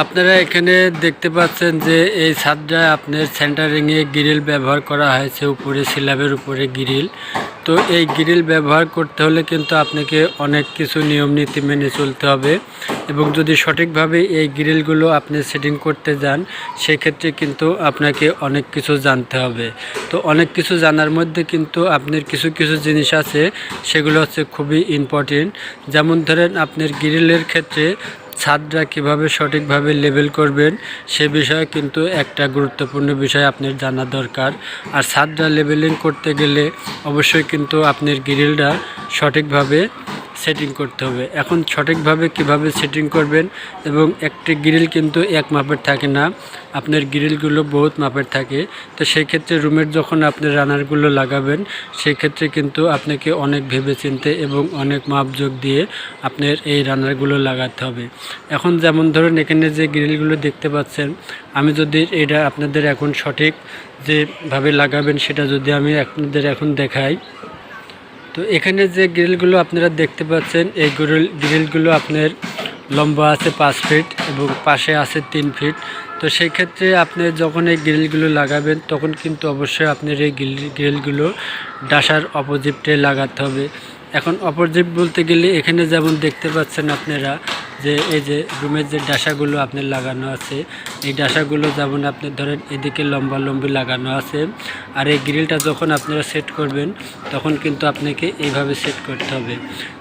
আপনারা এখানে দেখতে পাচ্ছেন যে এই ছাদটা আপনার সেন্টারিংয়ে গ্রিল ব্যবহার করা হয়েছে, উপরে স্ল্যাবের উপরে গ্রিল। তো এই গ্রিল ব্যবহার করতে হলে কিন্তু আপনাকে অনেক কিছু নিয়ম নীতি মেনে চলতে হবে, এবং যদি সঠিকভাবে এই গ্রিলগুলো আপনি সেটিং করতে যান সেক্ষেত্রে কিন্তু আপনাকে অনেক কিছু জানতে হবে। তো অনেক কিছু জানার মধ্যে কিন্তু আপনার কিছু কিছু জিনিস আছে, সেগুলো হচ্ছে খুবই ইম্পর্টেন্ট। যেমন ধরেন আপনার গ্রিলের ক্ষেত্রে ছাদটা কিভাবে সঠিকভাবে লেবেল করবেন সে বিষয়ে কিন্তু একটা গুরুত্বপূর্ণ বিষয় আপনার জানা দরকার। আর ছাদটা লেবেলিং করতে গেলে অবশ্যই কিন্তু আপনার গ্রিলটা সঠিকভাবে সেটিং করতে হবে। এখন সঠিকভাবে কিভাবে সেটিং করবেন, এবং একটি গ্রিল কিন্তু এক মাপের থাকে না, আপনার গ্রিলগুলো বহুত মাপের থাকে। তো সেই ক্ষেত্রে রুমের যখন আপনি রানারগুলো লাগাবেন সেই ক্ষেত্রে কিন্তু আপনাকে অনেক ভেবেচিন্তে এবং অনেক মাপযোগ দিয়ে আপনার এই রানারগুলো লাগাতে হবে। এখন যেমন ধরুন এখানে যে গ্রিলগুলো দেখতে পাচ্ছেন, আমি যদি এটা আপনাদের এখন সঠিক যেভাবে লাগাবেন সেটা যদি আমি আপনাদের এখন দেখাই। তো এখানে যে গ্রিলগুলো আপনারা দেখতে পাচ্ছেন, এই গ্রিলগুলো আপনার লম্বা আছে 5 ফিট এবং পাশে আছে 3 ফিট। তো সেই ক্ষেত্রে আপনি যখন এই গ্রিলগুলো লাগাবেন তখন কিন্তু অবশ্যই আপনার এই গ্রিলগুলো ডাসার অপোজিটে লাগাতে হবে। এখন অপোজিট বলতে গেলে এখানে যেমন দেখতে পাচ্ছেন আপনারা যে এই যে রুমের যে ডাসাগুলো আপনার লাগানো আছে, এই ডাসাগুলো যেমন আপনি ধরেন এদিকে লম্বি লাগানো আছে। আর এই গ্রিলটা যখন আপনারা সেট করবেন তখন কিন্তু আপনাকে এইভাবে সেট করতে হবে।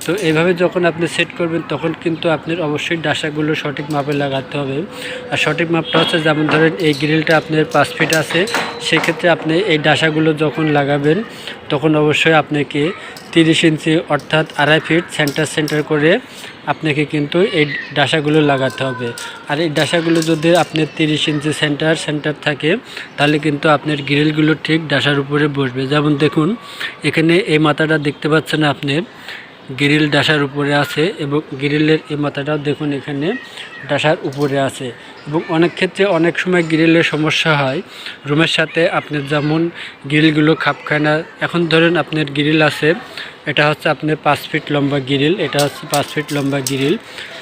তো এইভাবে যখন আপনি সেট করবেন তখন কিন্তু আপনার অবশ্যই ডাসাগুলো সঠিক মাপে লাগাতে হবে। আর সঠিক মাপটা হচ্ছে যেমন ধরেন এই গ্রিলটা আপনার 5 ফিট আছে, সেক্ষেত্রে আপনি এই ডাসাগুলো যখন লাগাবেন তখন অবশ্যই আপনাকে 30 ইঞ্চি অর্থাৎ 2.5 ফিট সেন্টার করে আপনাকে কিন্তু এই ডাসাগুলো লাগাতে হবে। আর এই ডাসাগুলো যদি আপনার 30 ইঞ্চি সেন্টার থাকে তাহলে কিন্তু আপনার গ্রিলগুলো ঠিক ডাসার উপরে বসবে। যেমন দেখুন এখানে এই মাথাটা দেখতে পাচ্ছেন আপনি গ্রিল ডাসার উপরে আছে, এবং গ্রিলের এই মাথাটাও দেখুন এখানে ডাসার উপরে আছে। এবং অনেক ক্ষেত্রে অনেক সময় গ্রিলের সমস্যা হয় রুমের সাথে, আপনার যেমন গ্রিলগুলো খাপ খায় না। এখন ধরেন আপনার গ্রিল আছে, এটা হচ্ছে আপনার 5 ফিট লম্বা গ্রিল, এটা হচ্ছে 5 ফিট লম্বা গ্রিল।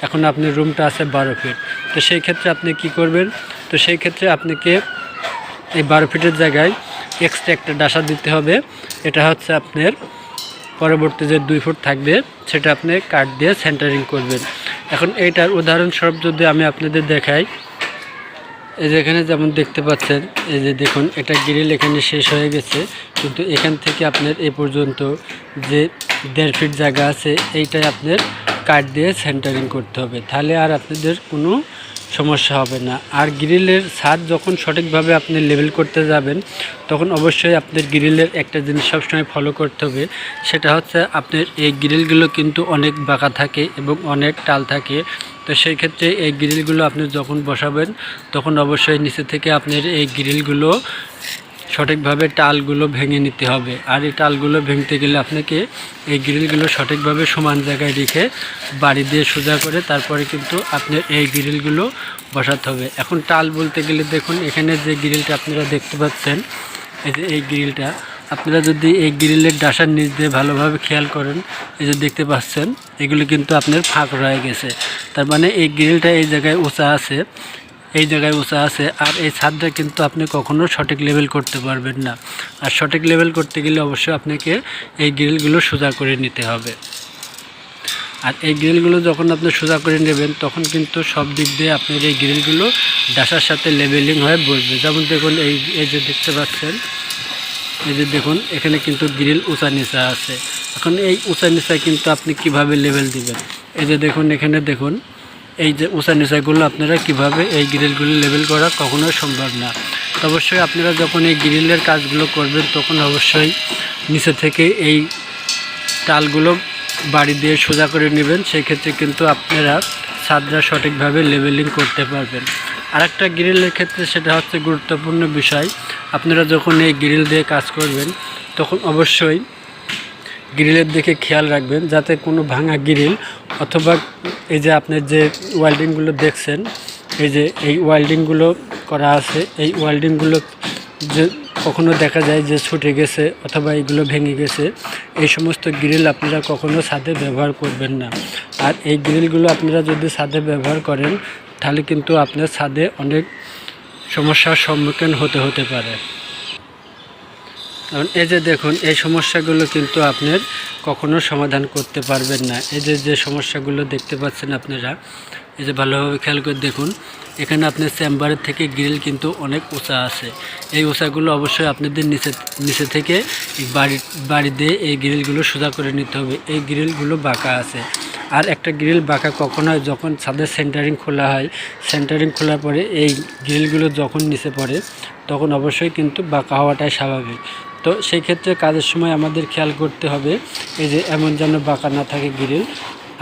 এখন আপনার রুমটা আছে 12 ফিট। তো সেই ক্ষেত্রে আপনি কি করবেন, তো সেই ক্ষেত্রে আপনাকে এই 12 ফিটের জায়গায় এক্সট্রা একটা ডাসা দিতে হবে। এটা হচ্ছে আপনার পরবর্তী যে 2 ফুট থাকবে সেটা আপনি কাট দিয়ে সেন্টারিং করবেন। এখন এইটার উদাহরণস্বরূপ যদি আমি আপনাদের দেখাই, এই যে এখানে যেমন দেখতে পাচ্ছেন, এই যে দেখুন এটা গ্রিল এখানে শেষ হয়ে গেছে, কিন্তু এখান থেকে আপনার এ পর্যন্ত যে 1.5 ফিট জায়গা আছে এইটাই আপনার কাট দিয়ে সেন্টারিং করতে হবে, তাহলে আর আপনাদের কোনো সমস্যা হবে না। আর গ্রিলের ছাদ যখন সঠিকভাবে আপনি লেবেল করতে যাবেন তখন অবশ্যই আপনার গ্রিলের একটা জিনিস সবসময় ফলো করতে হবে, সেটা হচ্ছে আপনার এই গ্রিলগুলো কিন্তু অনেক বাঁকা থাকে এবং অনেক টাল থাকে। তো সেই ক্ষেত্রে এই গ্রিলগুলো আপনি যখন বসাবেন তখন অবশ্যই নিচে থেকে আপনার এই গ্রিলগুলো সঠিকভাবে টালগুলো ভেঙে নিতে হবে। আর এই টালগুলো ভেঙতে গেলে আপনাকে এই গ্রিলগুলো সঠিকভাবে সমান জায়গায় রেখে বাড়ি দিয়ে সোজা করে তারপরে কিন্তু আপনার এই গ্রিলগুলো বসাতে হবে। এখন টাল বলতে গেলে দেখুন এখানে যে গ্রিলটা আপনারা দেখতে পাচ্ছেন, এই যে এই গ্রিলটা আপনারা যদি এই গ্রিলের ডাসার নিচ দিয়ে ভালোভাবে খেয়াল করেন, এই যে দেখতে পাচ্ছেন এগুলো কিন্তু আপনার ফাঁক রয়ে গেছে। তার মানে এই গ্রিলটা এই জায়গায় উঁচা আছে, এই জায়গায় উঁচা আছে। আর এই ছাদটা কিন্তু আপনি কখনো সঠিক লেভেল করতে পারবেন না। আর সঠিক লেভেল করতে গেলে অবশ্যই আপনাকে এই গ্রিলগুলো সোজা করে নিতে হবে। আর এই গ্রিলগুলো যখন আপনি সোজা করে নেবেন তখন কিন্তু সব দিক দিয়ে আপনার এই গ্রিলগুলো ডাসার সাথে লেভেলিং হয়ে বসবে। যেমন দেখুন এই যে দেখতে পাচ্ছেন, এই যে দেখুন এখানে কিন্তু গ্রিল উঁচা নিচা আছে। এখন এই উঁচা নিচা কিন্তু আপনি কিভাবে লেভেল দিবেন, এই যে দেখুন এখানে দেখুন এই যে উঁচা নিচাগুলো আপনারা কিভাবে এই গ্রিলগুলো লেবেল করা কখনোই সম্ভব না। তো অবশ্যই আপনারা যখন এই গ্রিলের কাজগুলো করবেন তখন অবশ্যই নিচে থেকে এই টালগুলো বাড়ি দিয়ে সোজা করে নেবেন, সেই ক্ষেত্রে কিন্তু আপনারা ছাদটা সঠিকভাবে লেবেলিং করতে পারবেন। আরেকটা গ্রিলের ক্ষেত্রে সেটা হচ্ছে গুরুত্বপূর্ণ বিষয়, আপনারা যখন এই গ্রিল দিয়ে কাজ করবেন তখন অবশ্যই গ্রিলের দিকে খেয়াল রাখবেন যাতে কোনো ভাঙা গ্রিল অথবা এই যে আপনার যে ওয়েল্ডিংগুলো দেখছেন, এই যে এই ওয়েল্ডিংগুলো করা আছে, এই ওয়েল্ডিংগুলো কখনো দেখা যায় যে ছুটে গেছে অথবা এগুলো ভেঙে গেছে, এই সমস্ত গ্রিল আপনারা কখনো ছাদে ব্যবহার করবেন না। আর এই গ্রিলগুলো আপনারা যদি ছাদে ব্যবহার করেন তাহলে কিন্তু আপনার ছাদে অনেক সমস্যার সম্মুখীন হতে পারে। কারণ এই যে দেখুন, এই সমস্যাগুলো কিন্তু আপনার কখনো সমাধান করতে পারবেন না। এই যে সমস্যাগুলো দেখতে পাচ্ছেন আপনারা, এই যে ভালোভাবে খেয়াল করে দেখুন, এখানে আপনার চেম্বারের থেকে গ্রিল কিন্তু অনেক উঁচা আছে। এই উঁচাগুলো অবশ্যই আপনাদের নিচে থেকে বাড়ি দিয়ে এই গ্রিলগুলো সোজা করে নিতে হবে। এই গ্রিলগুলো বাঁকা আছে। আর একটা গ্রিল বাঁকা কখন হয়, যখন ছাদের সেন্টারিং খোলা হয়। সেন্টারিং খোলার পরে এই গ্রিলগুলো যখন নিচে পড়ে তখন অবশ্যই কিন্তু বাঁকা হওয়াটাই স্বাভাবিক। তো সেই ক্ষেত্রে কাজের সময় আমাদের খেয়াল করতে হবে এই যে এমন যেন বাঁকা না থাকে গ্রিল।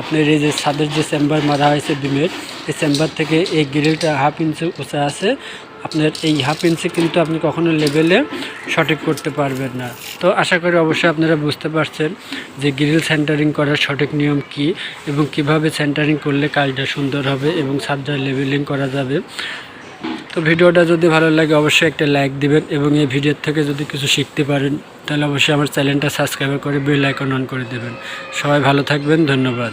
আপনার এই যে ছাদের যে চেম্বার মারা হয়েছে বিমের, এই চেম্বার থেকে এই গ্রিলটা 1/2 ইঞ্চি উঁচা আছে। আপনার এই 1/2 ইঞ্চি কিন্তু আপনি কখনো লেভেলে সঠিক করতে পারবেন না। তো আশা করি অবশ্যই আপনারা বুঝতে পারছেন যে গ্রিল সেন্টারিং করার সঠিক নিয়ম কি এবং কিভাবে সেন্টারিং করলে কাজটা সুন্দর হবে এবং ছাদটা লেভেলিং করা যাবে। তো ভিডিওটা যদি ভালো লাগে অবশ্যই একটা লাইক দিবেন এবং এই ভিডিওর থেকে যদি কিছু শিখতে পারেন তাহলে অবশ্যই আমার চ্যানেলটা সাবস্ক্রাইব করে বেল আইকন অন করে দেবেন। সবাই ভালো থাকবেন, ধন্যবাদ।